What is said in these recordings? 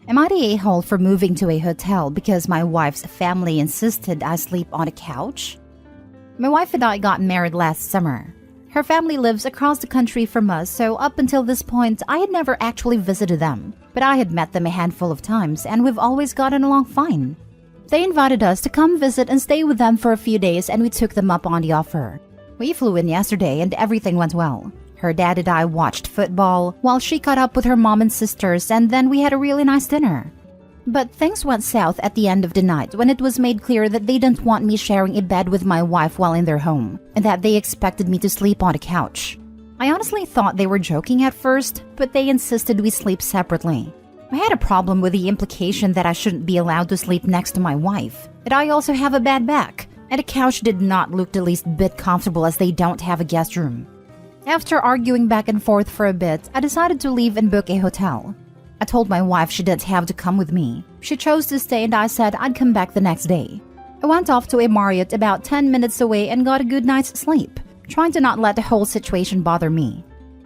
Am I the a-hole for moving to a hotel because my wife's family insisted I sleep on a couch? My wife and I got married last summer. Her family lives across the country from us, so up until this point, I had never actually visited them. But I had met them a handful of times, and we've always gotten along fine. They invited us to come visit and stay with them for a few days, and we took them up on the offer. We flew in yesterday, and everything went well. Her dad and I watched football while she caught up with her mom and sisters, and then we had a really nice dinner. But things went south at the end of the night when it was made clear that they didn't want me sharing a bed with my wife while in their home, and that they expected me to sleep on a couch. I honestly thought they were joking at first, but they insisted we sleep separately. I had a problem with the implication that I shouldn't be allowed to sleep next to my wife, and I also have a bad back, and a couch did not look the least bit comfortable as they don't have a guest room. After arguing back and forth for a bit, I decided to leave and book a hotel. I told my wife she didn't have to come with me. She chose to stay and I said I'd come back the next day. I went off to a Marriott about 10 minutes away and got a good night's sleep, trying to not let the whole situation bother me.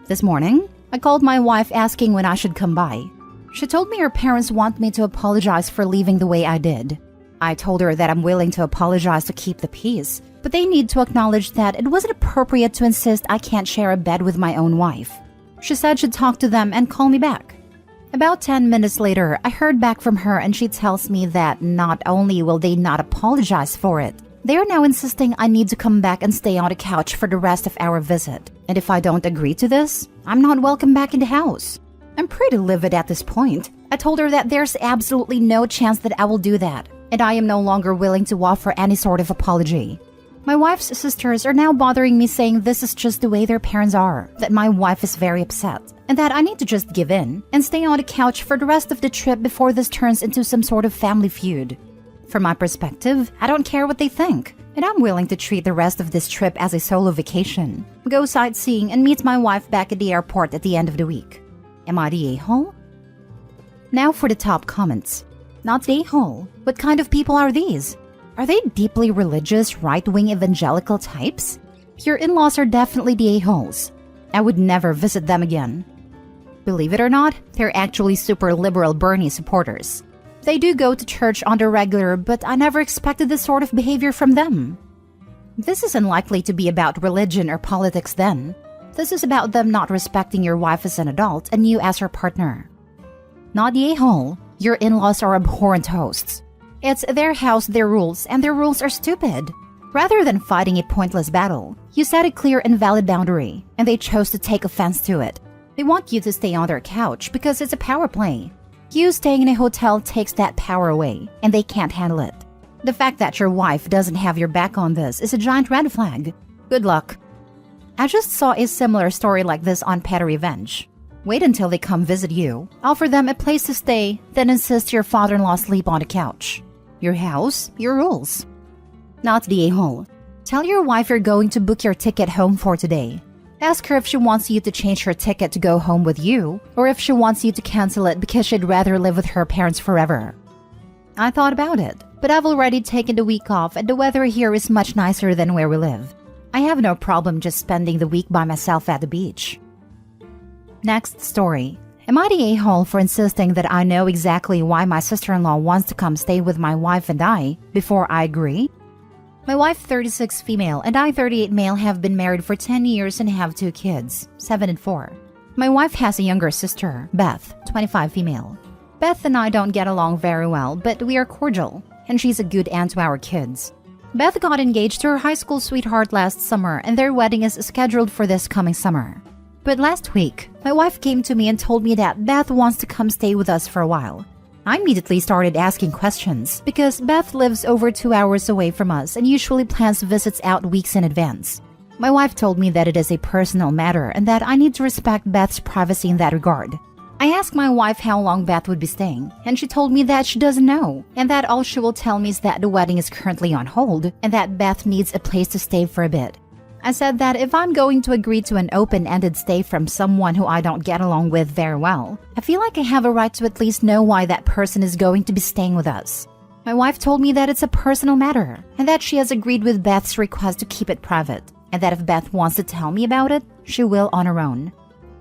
This morning, I called my wife asking when I should come by. She told me her parents want me to apologize for leaving the way I did. I told her that I'm willing to apologize to keep the peace, but they need to acknowledge that it wasn't appropriate to insist I can't share a bed with my own wife. She said she'd talk to them and call me back. About 10 minutes later, I heard back from her and she tells me that not only will they not apologize for it, they are now insisting I need to come back and stay on the couch for the rest of our visit. And if I don't agree to this, I'm not welcome back in the house. I'm pretty livid at this point. I told her that there's absolutely no chance that I will do that, and I am no longer willing to offer any sort of apology. My wife's sisters are now bothering me saying this is just the way their parents are, that my wife is very upset, and that I need to just give in and stay on the couch for the rest of the trip before this turns into some sort of family feud. From my perspective, I don't care what they think, and I'm willing to treat the rest of this trip as a solo vacation, go sightseeing and meet my wife back at the airport at the end of the week. Am I the a-hole? Now for the top comments. Not the a-hole. What kind of people are these? Are they deeply religious, right-wing evangelical types? Your in-laws are definitely the a-holes. I would never visit them again. Believe it or not, they're actually super liberal Bernie supporters. They do go to church on the regular, but I never expected this sort of behavior from them. This is unlikely to be about religion or politics then. This is about them not respecting your wife as an adult and you as her partner. Not the a-hole. Your in-laws are abhorrent hosts. It's their house, their rules, and their rules are stupid. Rather than fighting a pointless battle, you set a clear and valid boundary, and they chose to take offense to it. They want you to stay on their couch because it's a power play. You staying in a hotel takes that power away, and they can't handle it. The fact that your wife doesn't have your back on this is a giant red flag. Good luck. I just saw a similar story like this on Pet Revenge. Wait until they come visit you, offer them a place to stay, then insist your father-in-law sleep on the couch. Your house, your rules. Not the a-hole. Tell your wife you're going to book your ticket home for today. Ask her if she wants you to change her ticket to go home with you, or if she wants you to cancel it because she'd rather live with her parents forever. I thought about it, but I've already taken the week off and the weather here is much nicer than where we live. I have no problem just spending the week by myself at the beach. Next story. Am I the a-hole for insisting that I know exactly why my sister-in-law wants to come stay with my wife and I before I agree? My wife, 36 female, and I, 38 male, have been married for 10 years and have 2 kids, 7 and 4. My wife has a younger sister, Beth, 25 female. Beth and I don't get along very well, but we are cordial, and she's a good aunt to our kids. Beth got engaged to her high school sweetheart last summer, and their wedding is scheduled for this coming summer. But last week, my wife came to me and told me that Beth wants to come stay with us for a while. I immediately started asking questions because Beth lives over 2 hours away from us and usually plans visits out weeks in advance. My wife told me that it is a personal matter and that I need to respect Beth's privacy in that regard. I asked my wife how long Beth would be staying, and she told me that she doesn't know, and that all she will tell me is that the wedding is currently on hold and that Beth needs a place to stay for a bit. I said that if I'm going to agree to an open-ended stay from someone who I don't get along with very well, I feel like I have a right to at least know why that person is going to be staying with us. My wife told me that it's a personal matter, and that she has agreed with Beth's request to keep it private, and that if Beth wants to tell me about it, she will on her own.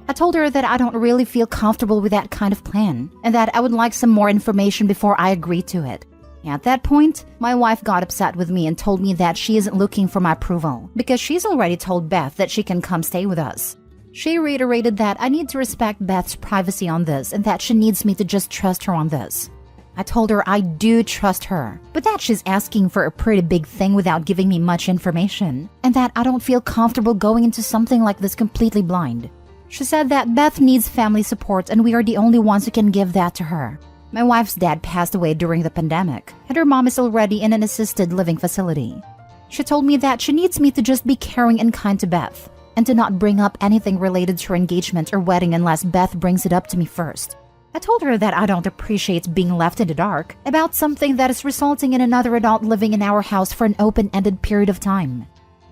I told her that I don't really feel comfortable with that kind of plan and that I would like some more information before I agree to it. At that point, my wife got upset with me and told me that she isn't looking for my approval because she's already told Beth that she can come stay with us. She reiterated that I need to respect Beth's privacy on this and that she needs me to just trust her on this. I told her I do trust her, but that she's asking for a pretty big thing without giving me much information, and that I don't feel comfortable going into something like this completely blind. She said that Beth needs family support and we are the only ones who can give that to her. My wife's dad passed away during the pandemic, and her mom is already in an assisted living facility. She told me that she needs me to just be caring and kind to Beth, and to not bring up anything related to her engagement or wedding unless Beth brings it up to me first. I told her that I don't appreciate being left in the dark about something that is resulting in another adult living in our house for an open-ended period of time.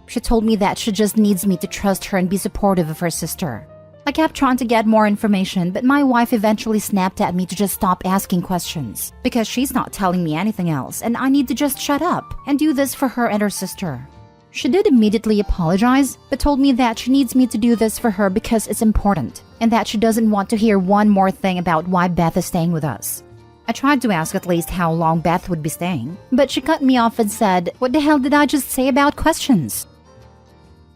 She told me that she just needs me to trust her and be supportive of her sister. I kept trying to get more information, but my wife eventually snapped at me to just stop asking questions because she's not telling me anything else and I need to just shut up and do this for her and her sister. She did immediately apologize, but told me that she needs me to do this for her because it's important, and that she doesn't want to hear one more thing about why Beth is staying with us. I tried to ask at least how long Beth would be staying, but she cut me off and said, "What the hell did I just say about questions?"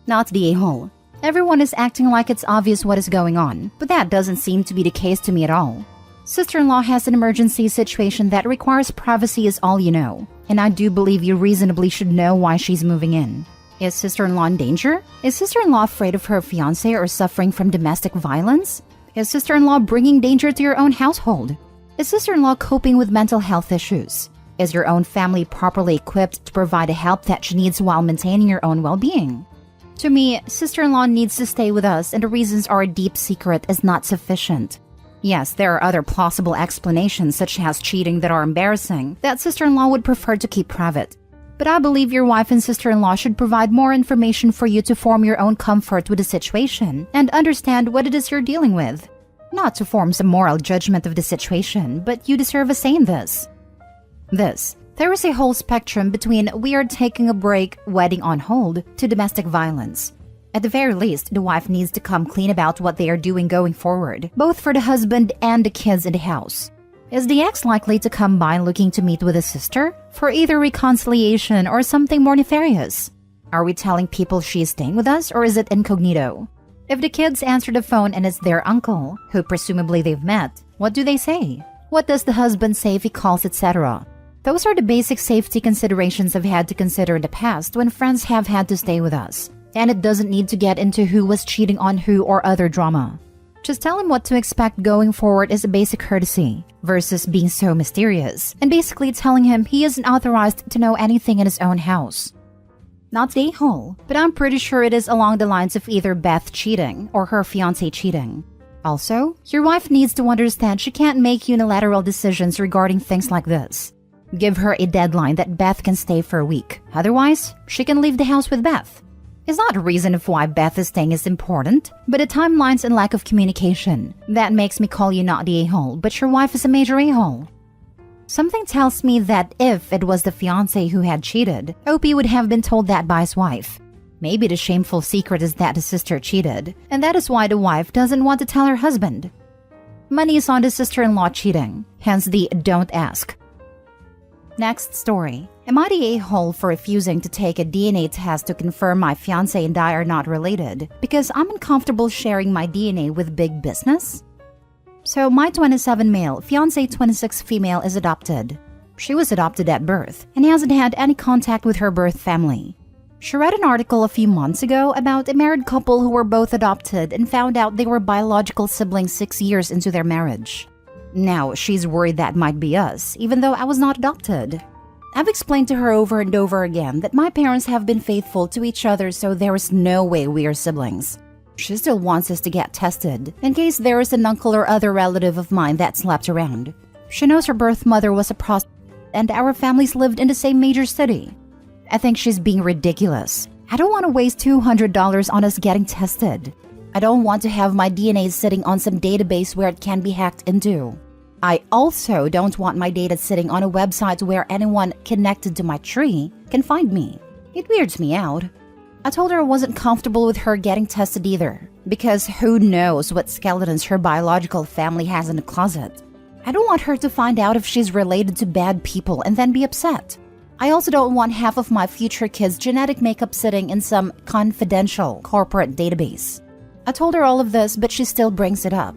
Not the a-hole. Everyone is acting like it's obvious what is going on, but that doesn't seem to be the case to me at all. Sister-in-law has an emergency situation that requires privacy is all you know, and I do believe you reasonably should know why she's moving in. Is sister-in-law in danger? Is sister-in-law afraid of her fiancé or suffering from domestic violence? Is sister-in-law bringing danger to your own household? Is sister-in-law coping with mental health issues? Is your own family properly equipped to provide the help that she needs while maintaining your own well-being? To me, sister-in-law needs to stay with us and the reasons are a deep secret is not sufficient. Yes, there are other plausible explanations such as cheating that are embarrassing that sister-in-law would prefer to keep private. But I believe your wife and sister-in-law should provide more information for you to form your own comfort with the situation and understand what it is you're dealing with. Not to form some moral judgment of the situation, but you deserve a say in this. There is a whole spectrum between we are taking a break, wedding on hold, to domestic violence. At the very least, the wife needs to come clean about what they are doing going forward, both for the husband and the kids in the house. Is the ex likely to come by looking to meet with his sister for either reconciliation or something more nefarious? Are we telling people she is staying with us or is it incognito? If the kids answer the phone and it's their uncle, who presumably they've met, what do they say? What does the husband say if he calls, etc.? Those are the basic safety considerations I've had to consider in the past when friends have had to stay with us. And it doesn't need to get into who was cheating on who or other drama. Just tell him what to expect going forward is a basic courtesy, versus being so mysterious, and basically telling him he isn't authorized to know anything in his own house. Not the a-hole, but I'm pretty sure it is along the lines of either Beth cheating or her fiancé cheating. Also, your wife needs to understand she can't make unilateral decisions regarding things like this. Give her a deadline that Beth can stay for a week, otherwise, she can leave the house with Beth. It's not a reason of why Beth is staying is important, but the timelines and lack of communication. That makes me call you not the a-hole, but your wife is a major a-hole. Something tells me that if it was the fiancé who had cheated, Opie would have been told that by his wife. Maybe the shameful secret is that his sister cheated, and that is why the wife doesn't want to tell her husband. Money is on the sister-in-law cheating, hence the don't ask. Next story. Am I the a-hole for refusing to take a DNA test to confirm my fiancé and I are not related because I'm uncomfortable sharing my DNA with big business? So my 27 male, fiancé 26 female is adopted. She was adopted at birth and hasn't had any contact with her birth family. She read an article a few months ago about a married couple who were both adopted and found out they were biological siblings 6 years into their marriage. Now, she's worried that might be us, even though I was not adopted. I've explained to her over and over again that my parents have been faithful to each other, so there is no way we are siblings. She still wants us to get tested, in case there is an uncle or other relative of mine that slept around. She knows her birth mother was a prostitute, and our families lived in the same major city. I think she's being ridiculous. I don't want to waste $200 on us getting tested. I don't want to have my DNA sitting on some database where it can be hacked into. I also don't want my data sitting on a website where anyone connected to my tree can find me. It weirds me out. I told her I wasn't comfortable with her getting tested either. Because who knows what skeletons her biological family has in the closet. I don't want her to find out if she's related to bad people and then be upset. I also don't want half of my future kids' genetic makeup sitting in some confidential corporate database. I told her all of this, but she still brings it up.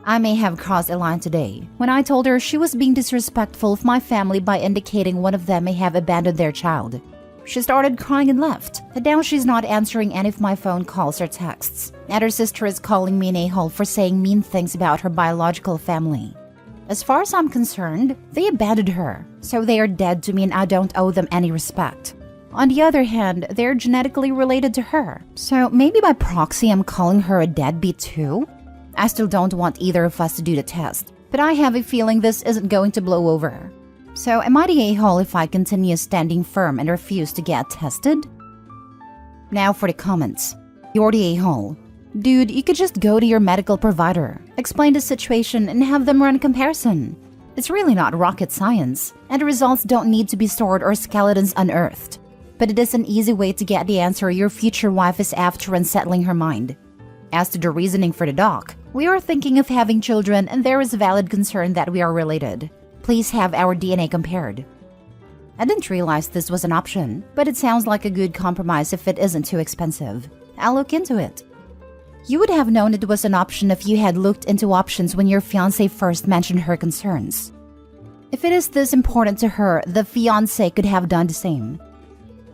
I may have crossed a line today when I told her she was being disrespectful of my family by indicating one of them may have abandoned their child. She started crying and left, and now she's not answering any of my phone calls or texts, and her sister is calling me an a-hole for saying mean things about her biological family. As far as I'm concerned, they abandoned her, so they are dead to me and I don't owe them any respect. On the other hand, they're genetically related to her, so maybe by proxy I'm calling her a deadbeat too? I still don't want either of us to do the test, but I have a feeling this isn't going to blow over. So am I the a-hole if I continue standing firm and refuse to get tested? Now for the comments. You're the a-hole. Dude, you could just go to your medical provider, explain the situation, and have them run a comparison. It's really not rocket science, and the results don't need to be stored or skeletons unearthed. But it is an easy way to get the answer your future wife is after unsettling her mind. As to the reasoning for the doc, we are thinking of having children and there is valid concern that we are related. Please have our DNA compared. I didn't realize this was an option, but it sounds like a good compromise if it isn't too expensive. I'll look into it. You would have known it was an option if you had looked into options when your fiancé first mentioned her concerns. If it is this important to her, the fiancé could have done the same.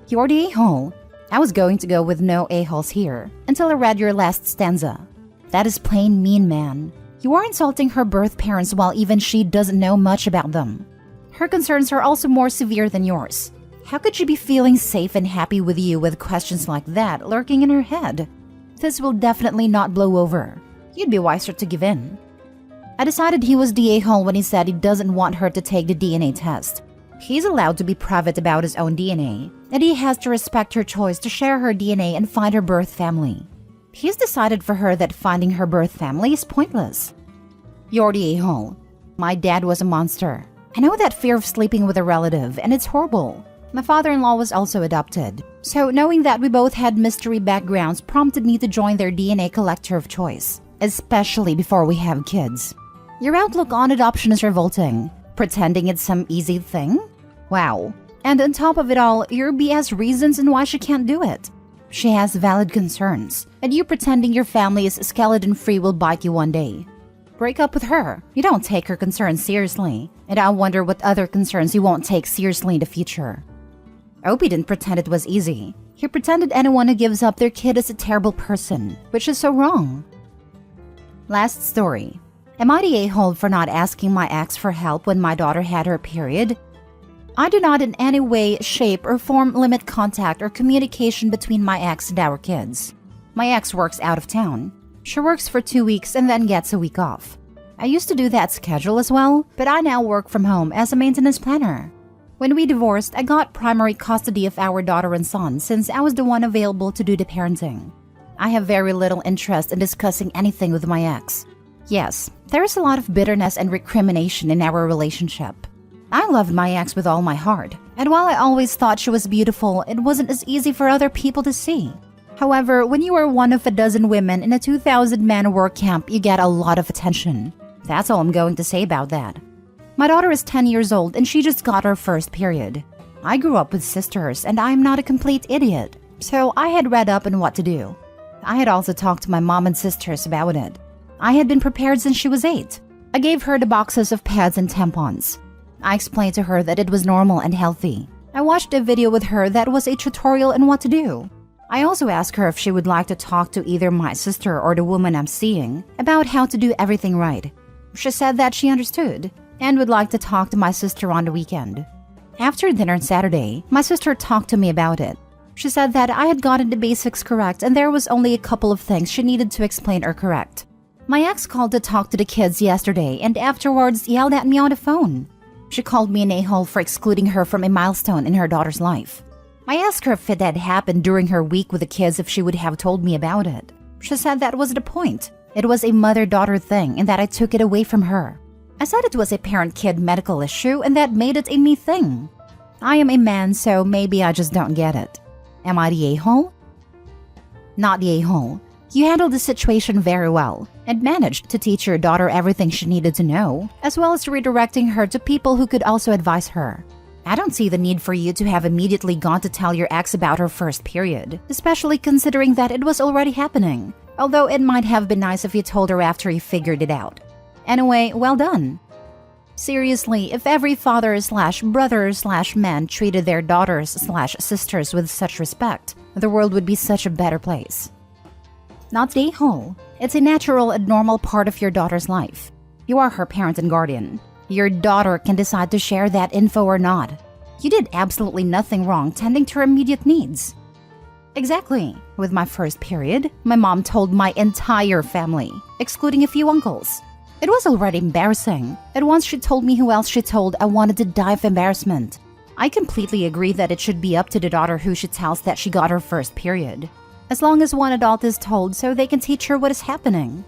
You're the a-hole. I was going to go with no a-holes here until I read your last stanza. That is plain mean, man. You are insulting her birth parents while even she doesn't know much about them. Her concerns are also more severe than yours. How could she be feeling safe and happy with you with questions like that lurking in her head? This will definitely not blow over. You'd be wiser to give in. I decided he was the a-hole when he said he doesn't want her to take the DNA test. He's allowed to be private about his own DNA, and he has to respect her choice to share her DNA and find her birth family. He's decided for her that finding her birth family is pointless. You're the a-hole. My dad was a monster. I know that fear of sleeping with a relative, and it's horrible. My father-in-law was also adopted, so knowing that we both had mystery backgrounds prompted me to join their DNA collector of choice, especially before we have kids. Your outlook on adoption is revolting. Pretending it's some easy thing? Wow. And on top of it all, your BS reasons and why she can't do it. She has valid concerns, and you pretending your family is skeleton-free will bite you one day. Break up with her. You don't take her concerns seriously, and I wonder what other concerns you won't take seriously in the future. Opie didn't pretend it was easy. He pretended anyone who gives up their kid is a terrible person, which is so wrong. Last story. Am I the a-hole for not asking my ex for help when my daughter had her period? I do not in any way, shape, or form limit contact or communication between my ex and our kids. My ex works out of town. She works for 2 weeks and then gets a week off. I used to do that schedule as well, but I now work from home as a maintenance planner. When we divorced, I got primary custody of our daughter and son since I was the one available to do the parenting. I have very little interest in discussing anything with my ex. Yes, there is a lot of bitterness and recrimination in our relationship. I loved my ex with all my heart, and while I always thought she was beautiful, it wasn't as easy for other people to see. However, when you are one of a dozen women in a 2,000-man work camp, you get a lot of attention. That's all I'm going to say about that. My daughter is 10 years old and she just got her first period. I grew up with sisters and I'm not a complete idiot, so I had read up on what to do. I had also talked to my mom and sisters about it. I had been prepared since she was 8. I gave her the boxes of pads and tampons. I explained to her that it was normal and healthy. I watched a video with her that was a tutorial on what to do. I also asked her if she would like to talk to either my sister or the woman I'm seeing about how to do everything right. She said that she understood and would like to talk to my sister on the weekend. After dinner on Saturday, my sister talked to me about it. She said that I had gotten the basics correct and there was only a couple of things she needed to explain or correct. My ex called to talk to the kids yesterday and afterwards yelled at me on the phone. She called me an a-hole for excluding her from a milestone in her daughter's life. I asked her if it had happened during her week with the kids if she would have told me about it. She said that was the point. It was a mother-daughter thing and that I took it away from her. I said it was a parent-kid medical issue and that made it a me thing. I am a man, so maybe I just don't get it. Am I the a-hole? Not the a-hole. You handled the situation very well and managed to teach your daughter everything she needed to know, as well as redirecting her to people who could also advise her. I don't see the need for you to have immediately gone to tell your ex about her first period, especially considering that it was already happening, although it might have been nice if you told her after you figured it out. Anyway, well done. Seriously, if every father/brother/man treated their daughters/sisters with such respect, the world would be such a better place. Not the a-hole. It's a natural and normal part of your daughter's life. You are her parent and guardian. Your daughter can decide to share that info or not. You did absolutely nothing wrong tending to her immediate needs. Exactly. With my first period, my mom told my entire family, excluding a few uncles. It was already embarrassing, and once she told me who else she told, I wanted to die of embarrassment. I completely agree that it should be up to the daughter who she tells that she got her first period. As long as one adult is told so they can teach her what is happening.